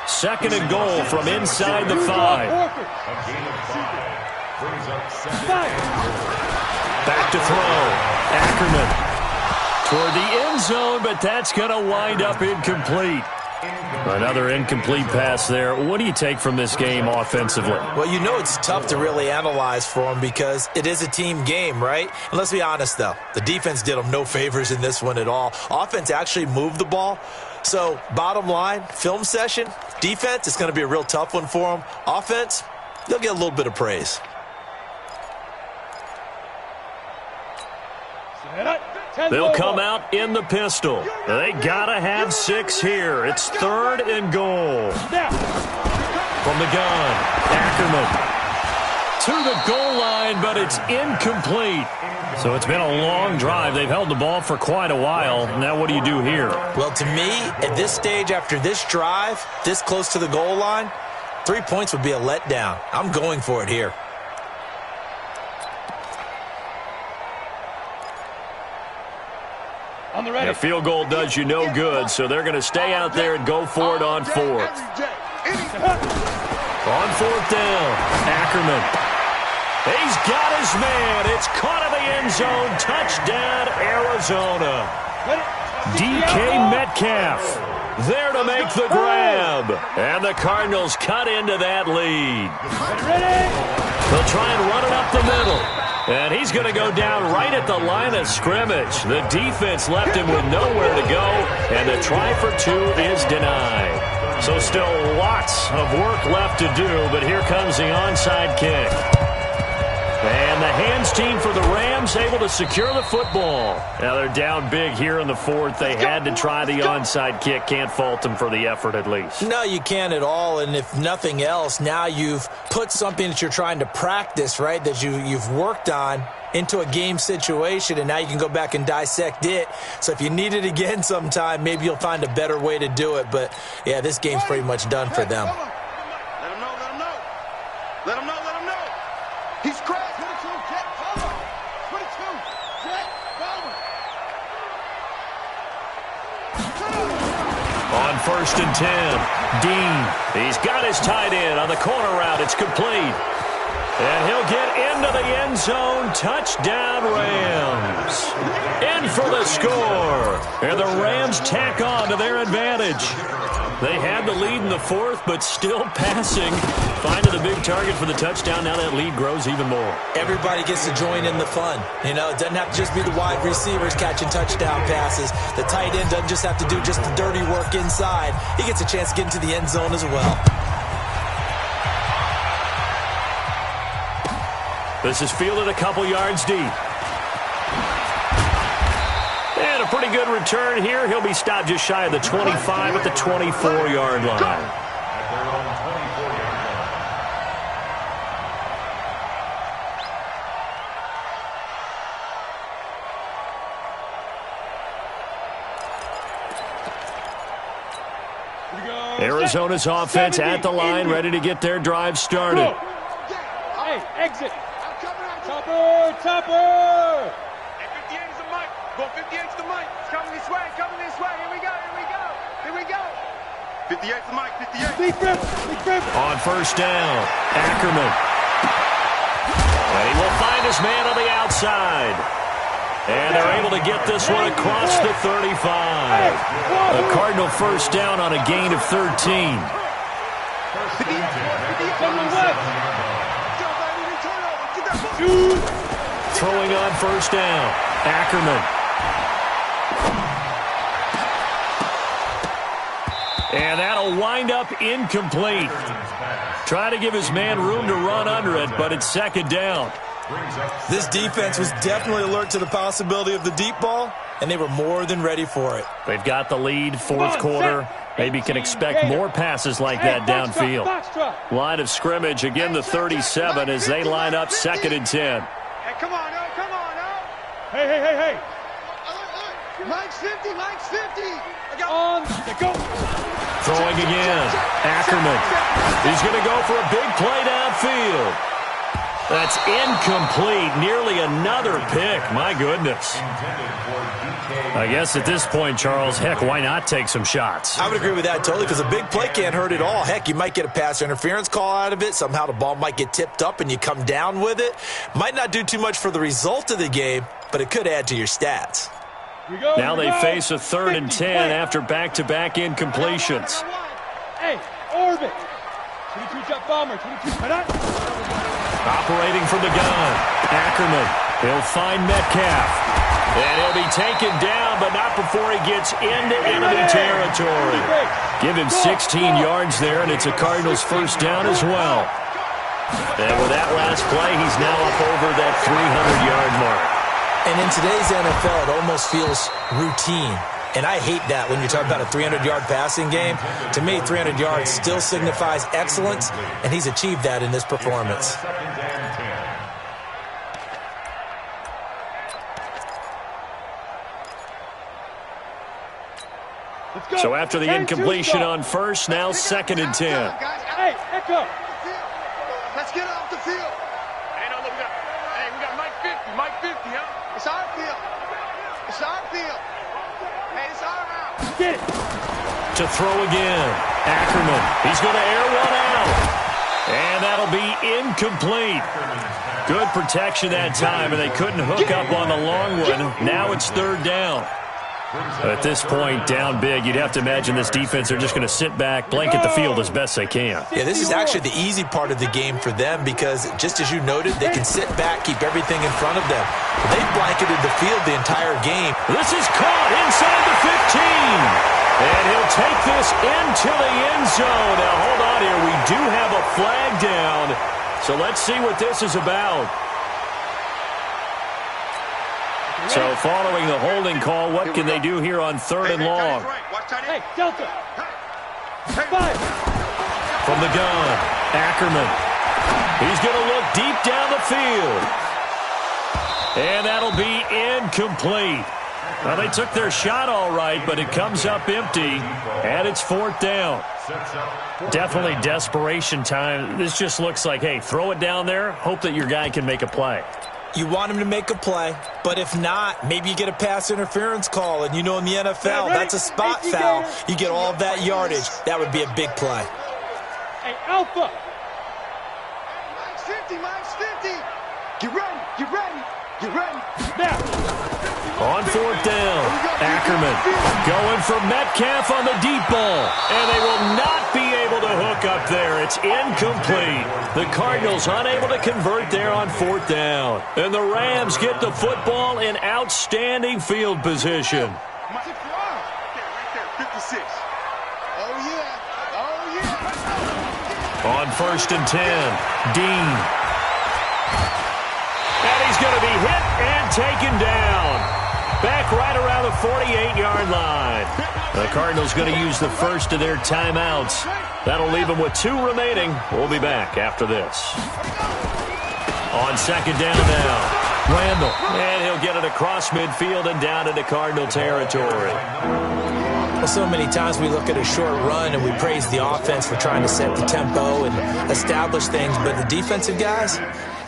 2nd and goal from inside the 5. Back to throw. Ackerman toward the end zone, but that's going to wind up incomplete. Another incomplete pass there. What do you take from this game offensively? Well, you know it's tough to really analyze for them because it is a team game, right? And let's be honest, though. The defense did them no favors in this one at all. Offense actually moved the ball. So, bottom line, film session, defense, it's going to be a real tough one for them. Offense, they'll get a little bit of praise. They'll come out in the pistol. They got to have 6 here. It's 3rd and goal. From the gun, Ackerman to the goal line, but it's incomplete. So it's been a long drive. They've held the ball for quite a while. Now what do you do here? Well, to me, at this stage, after this drive, this close to the goal line, 3 points would be a letdown. I'm going for it here. A field goal does you no good, so they're going to stay out there and go for it on 4th. On 4th down, Ackerman. He's got his man. It's caught in the end zone. Touchdown, Arizona. DK Metcalf there to make the grab. And the Cardinals cut into that lead. They'll try and run it up the middle. And he's going to go down right at the line of scrimmage. The defense left him with nowhere to go, and the try for 2 is denied. So still lots of work left to do, but here comes the onside kick. And the hands team for the Rams able to secure the football. Now they're down big here in the 4th. They had to try the onside kick. Can't fault them for the effort at least. No, you can't at all. And if nothing else, now you've put something that you're trying to practice, right, that you've worked on into a game situation, and now you can go back and dissect it. So if you need it again sometime, maybe you'll find a better way to do it. But, yeah, this game's pretty much done for them. Let him know, let him know. Let him know, let him know. He's cracked. 22, Jack, follow. 22, Jack, follow. On 1st and 10, Dean. He's got his tight end on the corner route. It's complete. And he'll get into the end zone. Touchdown, Rams. In for the score. And the Rams tack on to their advantage. They had the lead in the 4th, but still passing. Finding the big target for the touchdown. Now that lead grows even more. Everybody gets to join in the fun. You know, it doesn't have to just be the wide receivers catching touchdown passes. The tight end doesn't just have to do just the dirty work inside. He gets a chance to get into the end zone as well. This is fielded a couple yards deep. And a pretty good return here. He'll be stopped just shy of the 25 at the 24-yard line. Arizona's offense at the line, ready to get their drive started. Hey, exit. Topper, topper. Hey, 58 is the mic. Go 58 to the mic. It's coming this way, coming this way. Here we go, here we go. Here we go. 58 to the mic, 58. Big grip, big grip. On 1st down, Ackerman. And he will find his man on the outside. And they're able to get this one across the 35. A Cardinal 1st down on a gain of 13. Throwing on 1st down, Ackerman. And that'll wind up incomplete. Try to give his man room to run under it, but it's 2nd down. This defense was definitely alert to the possibility of the deep ball, and they were more than ready for it. They've got the lead, fourth quarter. Maybe can expect more passes like that downfield. Line of scrimmage, again the 37 as they line up 2nd and 10. Hey, come on, oh, come on, oh. Hey. Mike's 50, Mike's 50. On the go. Throwing again. Ackerman. He's going to go for a big play downfield. That's incomplete. Nearly another pick. My goodness. I guess at this point, Charles, heck, why not take some shots? I would agree with that totally because a big play can't hurt at all. Heck, you might get a pass interference call out of it. Somehow the ball might get tipped up and you come down with it. Might not do too much for the result of the game, but it could add to your stats. Now they face a 3rd and 10 after back-to-back incompletions. Hey, orbit. 22 jump bomber. 22. Operating from the gun. Ackerman. He'll find Metcalf. And he'll be taken down, but not before he gets into enemy territory. Give him 16 yards there, and it's a Cardinals first down as well. And with that last play, he's now up over that 300-yard mark. And in today's NFL, it almost feels routine. And I hate that when you're talking about a 300-yard passing game. To me, 300 yards still signifies excellence, and he's achieved that in this performance. So after the incompletion on first, now 2nd and 10. Hey, Echo. Let's get off the field. Hey, no, look, we got Mike 50, Mike 50, huh? It's our field. It's our field. Hey, it's our house. Get it. To throw again. Ackerman. He's going to air one out. And that'll be incomplete. Good protection that time, and they couldn't hook up on the long one. Now it's 3rd down. At this point, down big, you'd have to imagine this defense are just going to sit back, blanket the field as best they can. Yeah, this is actually the easy part of the game for them because, just as you noted, they can sit back, keep everything in front of them. They've blanketed the field the entire game. This is caught inside the 15. And he'll take this into the end zone. Now, hold on here. We do have a flag down. So let's see what this is about. So following the holding call, what can they do here on 3rd and long? Hey, Delta. 5. From the gun, Ackerman. He's going to look deep down the field. And that'll be incomplete. Well, they took their shot all right, but it comes up empty, and it's 4th down. Definitely desperation time. This just looks like, hey, throw it down there, hope that your guy can make a play. You want him to make a play, but if not, maybe you get a pass interference call, and you know in the NFL, that's a spot foul. You get all of that yardage. That would be a big play. Hey, Alpha. Mike's 50, Mike's 50. Get ready, get ready, get ready. Now. On 4th down, Ackerman going for Metcalf on the deep ball. And they will not be able to hook up there. It's incomplete. The Cardinals unable to convert there on 4th down. And the Rams get the football in outstanding field position. Right there, 56. Oh, yeah. Oh, yeah. On 1st and 10, Dean. And he's going to be hit and taken down. Back right around the 48-yard line. The Cardinals going to use the first of their timeouts. That'll leave them with 2 remaining. We'll be back after this. On 2nd down now, Randall. And he'll get it across midfield and down into Cardinal territory. Well, so many times we look at a short run and we praise the offense for trying to set the tempo and establish things, but the defensive guys,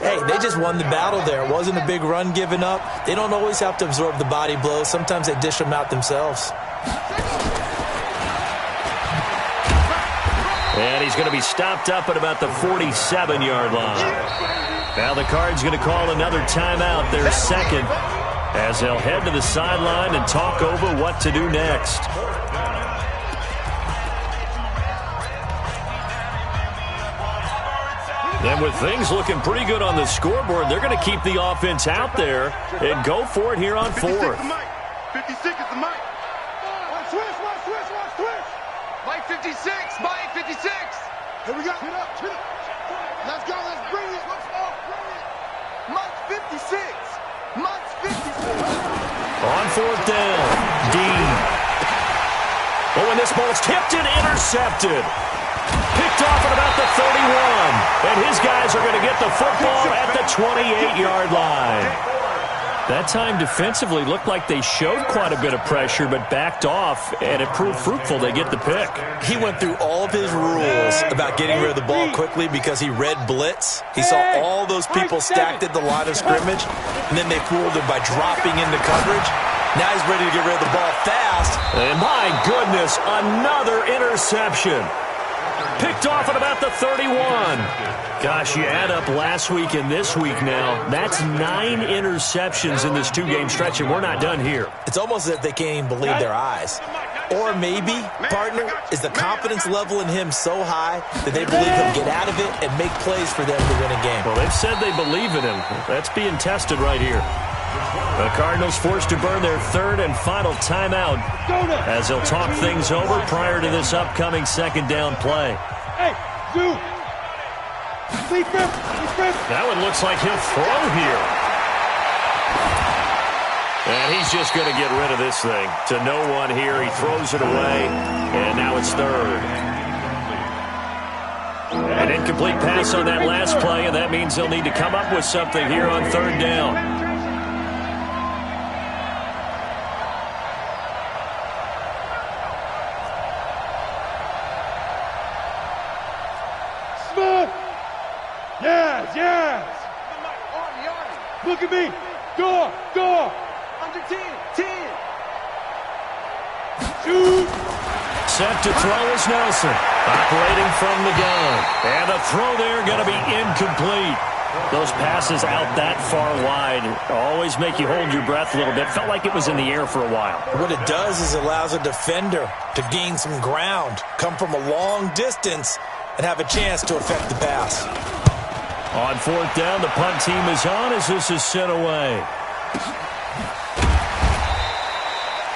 hey, they just won the battle there. It wasn't a big run given up. They don't always have to absorb the body blows. Sometimes they dish them out themselves. And he's going to be stopped up at about the 47-yard line. Now the Cards going to call another timeout, their second, as they'll head to the sideline and talk over what to do next. And with things looking pretty good on the scoreboard, they're going to keep the offense out there and go for it here on 4th. 56 is the Mike. Watch twist. Mike 56, Mike 56. Here we go. Chin up. Let's go, let's bring it. Mike 56. Mike's 56. On fourth down, Dean. Oh, and this ball's tipped and intercepted. Picked off at about the 31. And his guys are going to get the football at the 28-yard line. That time defensively looked like they showed quite a bit of pressure but backed off, and it proved fruitful. They get the pick. He went through all of his rules about getting rid of the ball quickly because he read blitz. He saw all those people stacked at the line of scrimmage, and then they fooled him by dropping into coverage. Now he's ready to get rid of the ball fast. And my goodness, another interception. Picked off at about the 31. Gosh, you add up last week and this week now. That's 9 interceptions in this 2-game stretch, and we're not done here. It's almost as if they can't even believe their eyes. Or maybe, partner, is the confidence level in him so high that they believe he'll get out of it and make plays for them to win a game. Well, they've said they believe in him. That's being tested right here. The Cardinals forced to burn their third and final timeout as they'll talk things over prior to this upcoming second down play. Hey, Zoo! That one looks like he'll throw here. And he's just going to get rid of this thing. To no one here. He throws it away. And now it's third. An incomplete pass on that last play, and that means they'll need to come up with something here on third down. Yes! Look at me! Door! Under 10, 10. Shoot! Set to throw is Nelson. Operating from the gun. And the throw there going to be incomplete. Those passes out that far wide always make you hold your breath a little bit. Felt like it was in the air for a while. What it does is it allows a defender to gain some ground, come from a long distance, and have a chance to affect the pass. On fourth down, the punt team is on as this is sent away.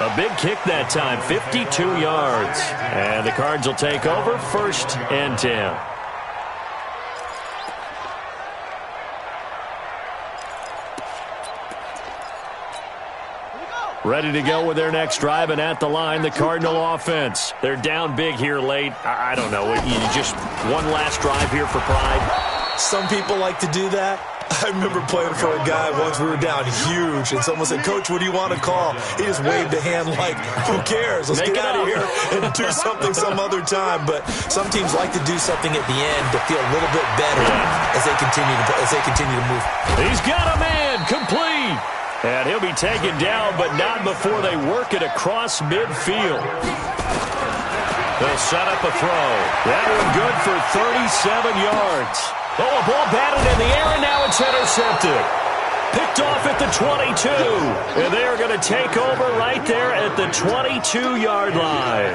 A big kick that time, 52 yards. And the Cards will take over, 1st and 10. Ready to go with their next drive, and at the line, the Cardinal offense. They're down big here late. I don't know. You just one last drive here for pride. Some people like to do that. I remember playing for a guy once. We were down huge, and someone said, "Coach, what do you want to call?" He just waved a hand like, "Who cares? Let's get out of here and do something some other time." But some teams like to do something at the end to feel a little bit better as they continue to move. He's got a man complete. And he'll be taken down, but not before they work it across midfield. They'll set up a throw. That one good for 37 yards. Oh, a ball batted in the air, and now it's intercepted. Picked off at the 22. And they are going to take over right there at the 22-yard line.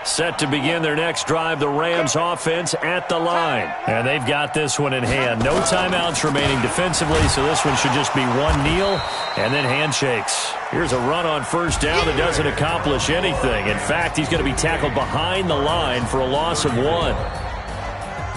Set to begin their next drive, the Rams offense at the line. And they've got this one in hand. No timeouts remaining defensively, so this one should just be one kneel and then handshakes. Here's a run on first down that doesn't accomplish anything. In fact, he's going to be tackled behind the line for a loss of 1.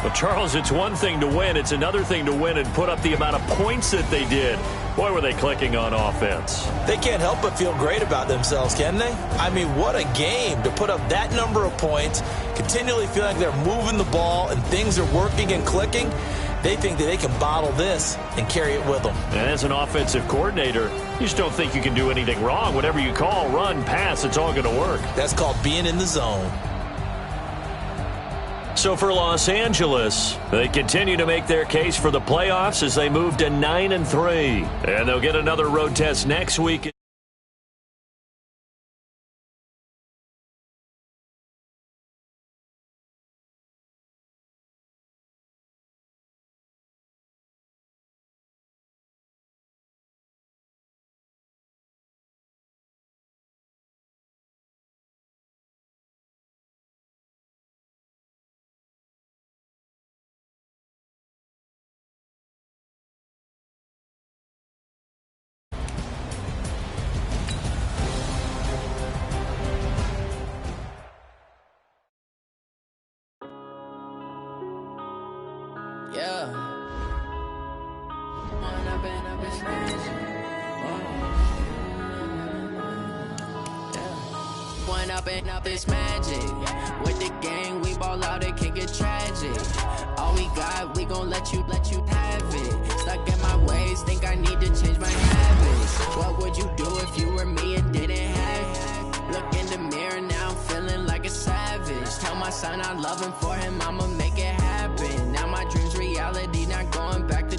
But, Charles, it's one thing to win. It's another thing to win and put up the amount of points that they did. Boy, were they clicking on offense. They can't help but feel great about themselves, can they? I mean, what a game to put up that number of points, continually feel like they're moving the ball and things are working and clicking. They think that they can bottle this and carry it with them. And as an offensive coordinator, you just don't think you can do anything wrong. Whatever you call, run, pass, it's all going to work. That's called being in the zone. So for Los Angeles, they continue to make their case for the playoffs as they move to 9-3. And they'll get another road test next week. One up and up is magic. With the gang, we ball out, it can get tragic. All we got, we gon' let you have it. Stuck in my ways, think I need to change my habits. What would you do if you were me and didn't have it? Look in the mirror, now I'm feeling like a savage. Tell my son I love him, for him I'ma make it happen. Now my dream's reality, not going back to.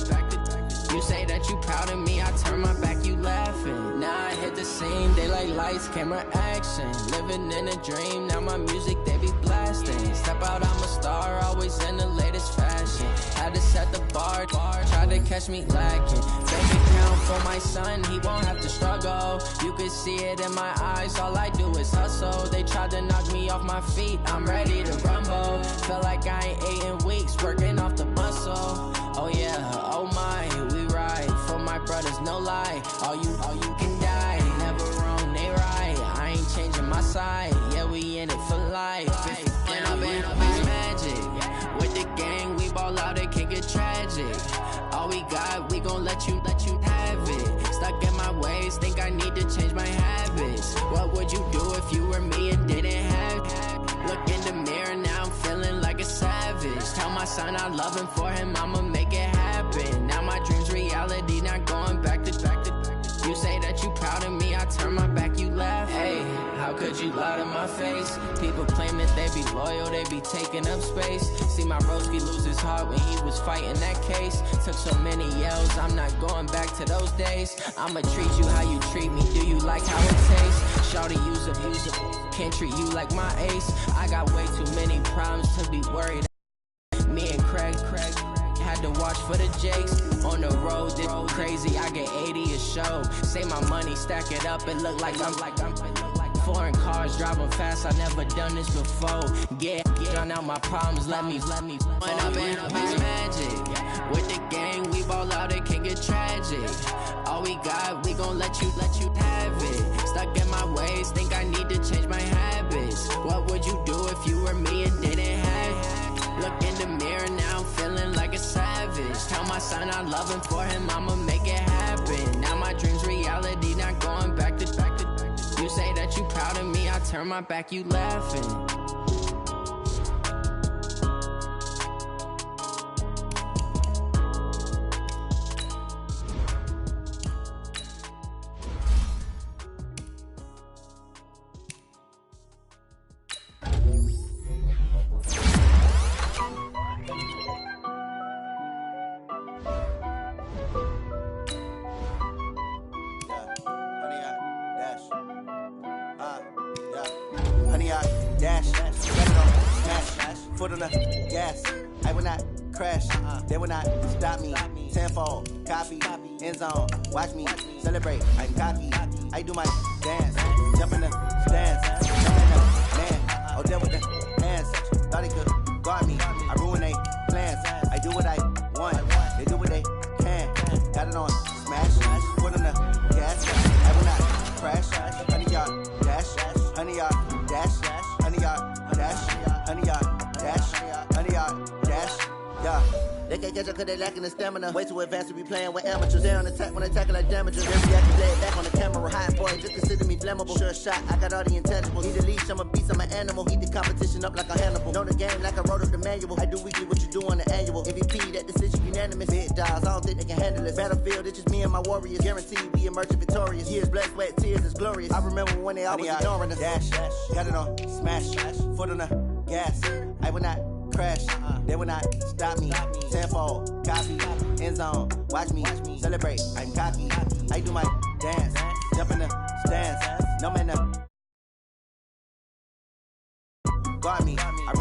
You say that you proud of me, I turn my back, you laughing. Now I hit the scene, they like lights, camera, action. Living in a dream, now my music, they be blasting. Step out, I'm a star, always in the latest fashion. Had to set the bar, try to catch me lacking. Bank account for my son, he won't have to struggle. You can see it in my eyes, all I do is hustle. They tried to knock me off my feet, I'm ready to rumble. Feel like I ain't ate in weeks, working off the muscle. Oh yeah, oh my, we ride for my brothers, no lie. All you can die, never wrong, they right. I ain't changing my side, yeah, we in it for life. When up and up is magic. With the gang, we ball out, it can get tragic. All we got, we gon' let you have it. Stuck in my ways, think I need to change my habits. What would you do if you were me and didn't have it? Look in the mirror, now I'm feeling like a savage. Tell my son I love him, for him I'ma make it happen. Now my dream's reality, not going back to. You say that you proud of me, I turn my back, you laugh. Hey, how could you lie to my face? People claim that they be loyal, they be taking up space. See my broski lose his heart when he was fighting that case. Took so many yells, I'm not going back to those days. I'ma treat you how you treat me, do you like how it tastes? Shawty use abuser, can't treat you like my ace. I got way too many problems to be worried. Me and Craig had to watch for the Jakes. On the road, this crazy, I get 80 a show. Say my money, stack it up, it look like I'm foreign cars, driving fast, I never done this before. Get drown out my problems, let me When up and up is magic. With the gang, we ball out, it can get tragic. All we got, we gon' let you have it. Stuck in my ways, think I need to change my habits. What would you do if you were me and didn't have it? Look in the mirror, now I'm feeling like a savage. Tell my son I love him, for him I'ma make it happen. Now my dream's reality, not going back to. You say that you proud of me, I turn my back, you laughing. Foot on the gas, I will not crash, they will not stop me. Tenfold, copy, end zone, watch me celebrate. I'm cocky, I do my dance, jump in the stands, jump in the man, oh there with the hands, thought he could guard me, I ruin they plans, I do what I want, they do what they can, got it on smash, foot on the gas, I will not crash, 100 yard dash, 100 yard dash, 100 yard dash, 100 yard dash, 100 yard dash, yeah. They can't catch up cause they lacking the stamina. Way too advanced to be playing with amateurs. They on attack when they tackle like damages. They react to it back on the camera. Hot boy, just consider me flammable. Sure shot, I got all the intangibles. Need a leash, I'm a beast, I'm an animal. Heat the competition up like a Hannibal. Know the game like I wrote up the manual. I do weekly what you do on the annual. MVP, that decision unanimous. Big dogs, I don't think they can handle it. Battlefield, it's just me and my warriors. Guaranteed we emerge victorious. Years, blood, sweat, tears, it's glorious. I remember when they always ignoring us. Dash, got it on smash, foot on the gas. I will not crash, they will not stop me. Tenfold, copy, end zone, watch me celebrate. I'm cocky, I do my dance, jump in the stands, no man guard me. I